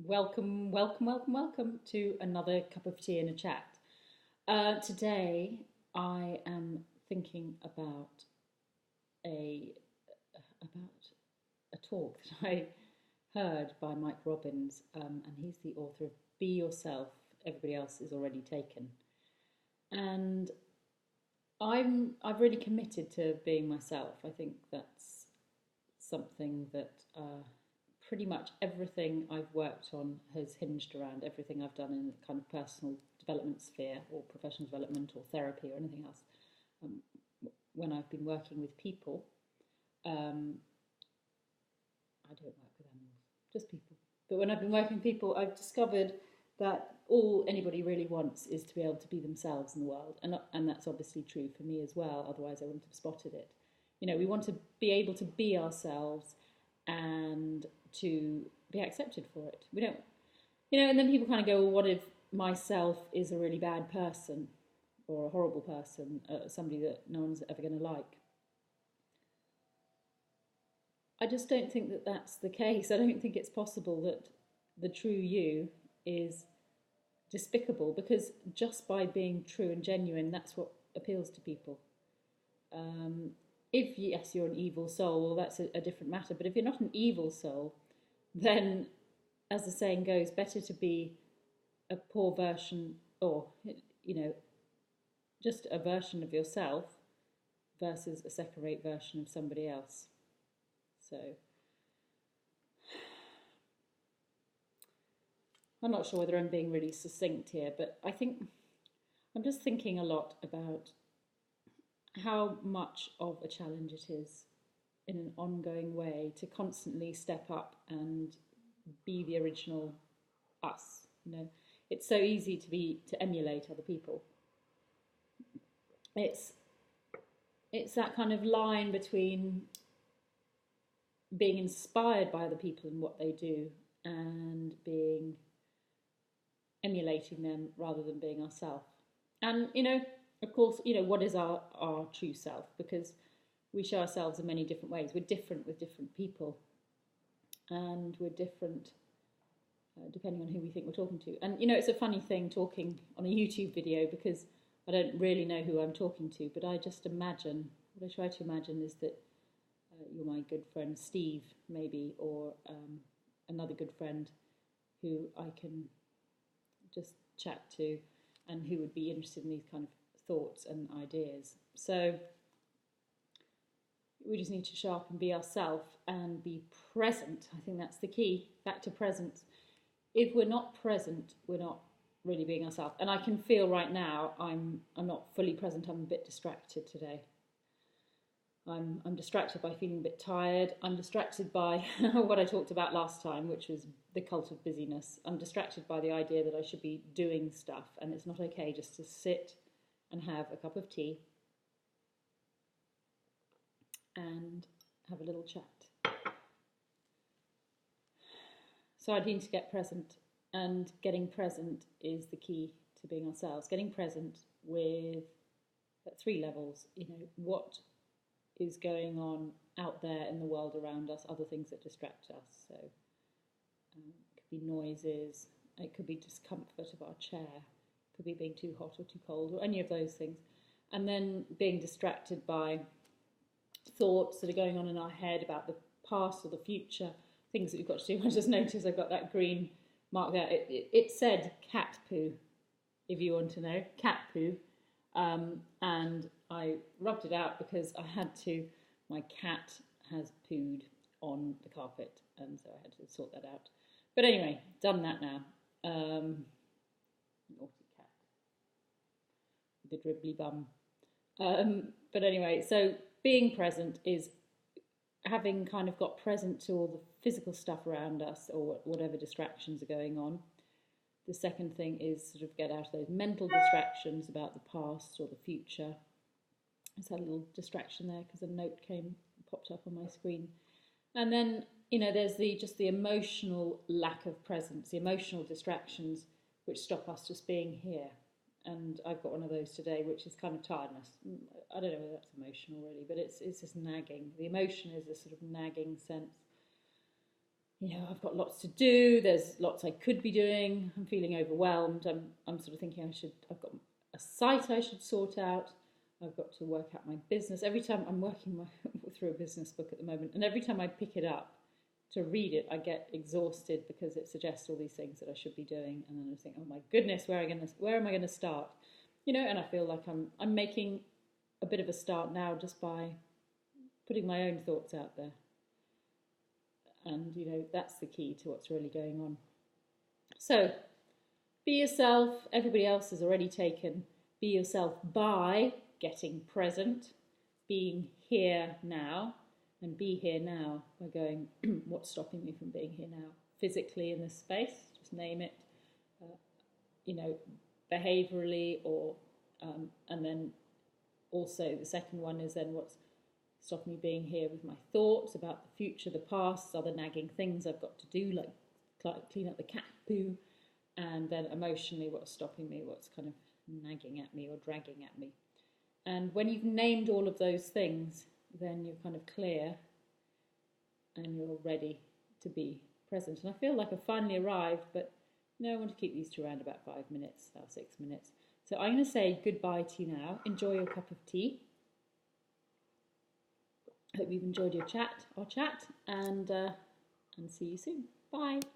Welcome, welcome, welcome, welcome to another cup of tea and a chat. Today, I am thinking a about a talk that I heard by Mike Robbins, and he's the author of "Be Yourself. Everybody else is already taken." And I've really committed to being myself. I think that's something that pretty much everything I've worked on has hinged around everything I've done in the kind of personal development sphere or professional development or therapy or anything else. Um, when I've been working with people, um, I don't work with animals, just people. But when I've been working with people, I've discovered that all anybody really wants is to be able to be themselves in the world, and that's obviously true for me as well. Otherwise, I wouldn't have spotted it. We want to be able to be ourselves and to be accepted for it. We don't, and then people kind of go, well, what if myself is a really bad person or a horrible person, somebody that no one's ever going to like? I just don't think that that's the case. I don't think it's possible that the true you is despicable, because just by being true and genuine, that's what appeals to people. Um, if yes, you're an evil soul, well, that's a different matter. But if you're not an evil soul, then, as the saying goes, better to be a poor version, or you know, just a version of yourself versus a second-rate version of somebody else. So I'm not sure whether I'm being really succinct here, but I think I'm just thinking a lot about how much of a challenge it is in an ongoing way to constantly step up and be the original us. It's so easy to emulate other people. It's it's that kind of line between being inspired by other people and what they do and being emulating them rather than being ourselves. And of course, what is our true self? Because we show ourselves in many different ways. We're different with different people, and we're different depending on who we think we're talking to. And it's a funny thing talking on a YouTube video, because I don't really know who I'm talking to, but I just imagine, what I try to imagine is that you're my good friend Steve, maybe, or another good friend who I can just chat to and who would be interested in these kind of thoughts and ideas. So we just need to show up and be ourselves and be present. I think that's the key, back to presence. If we're not present, we're not really being ourselves. And I can feel right now I'm not fully present. I'm a bit distracted today. I'm distracted by feeling a bit tired. I'm distracted by what I talked about last time, which was the cult of busyness. I'm distracted by the idea that I should be doing stuff, and it's not okay just to sit and have a cup of tea and have a little chat. So I need to get present, and getting present is the key to being ourselves. Getting present with at three levels. What is going on out there in the world around us, other things that distract us. So it could be noises, it could be discomfort of our chair, it could be being too hot or too cold, or any of those things. And then being distracted by thoughts that are going on in our head about the past or the future, things that we've got to do. I just noticed I've got that green mark there. It said cat poo, if you want to know, cat poo. And I rubbed it out because my cat has pooed on the carpet, and so I had to sort that out. But anyway, done that now. Naughty cat with a dribbly bum. But anyway, so being present is having kind of got present to all the physical stuff around us, or whatever distractions are going on. The second thing is sort of get out of those mental distractions about the past or the future. I just had a little distraction there because a note popped up on my screen. And then, there's the emotional lack of presence, the emotional distractions which stop us just being here. And I've got one of those today, which is kind of tiredness. I don't know whether that's emotional really, but it's just nagging. The emotion is a sort of nagging sense I've got lots to do. There's lots I could be doing. I'm feeling overwhelmed. I'm sort of thinking I've got a site I should sort out. I've got to work out my business. Every time I'm working through a business book at the moment, and every time I pick it up to read it, I get exhausted because it suggests all these things that I should be doing, and then I think, oh my goodness, where am I going to start? And I feel like I'm making a bit of a start now just by putting my own thoughts out there. And, that's the key to what's really going on. So, be yourself. Everybody else is already taken. Be yourself by getting present, being here now, and be here now by going, what's stopping me from being here now? Physically in this space, just name it, behaviorally, or, and then also the second one is then what's stop me being here with my thoughts about the future, the past, other nagging things I've got to do, like clean up the cat poo, and then emotionally what's stopping me, what's kind of nagging at me or dragging at me. And when you've named all of those things, then you're kind of clear and you're ready to be present. And I feel like I've finally arrived, but I want to keep these to around about 5 minutes, or 6 minutes. So I'm going to say goodbye to you now. Enjoy your cup of tea. Hope you've enjoyed our chat, and see you soon. Bye.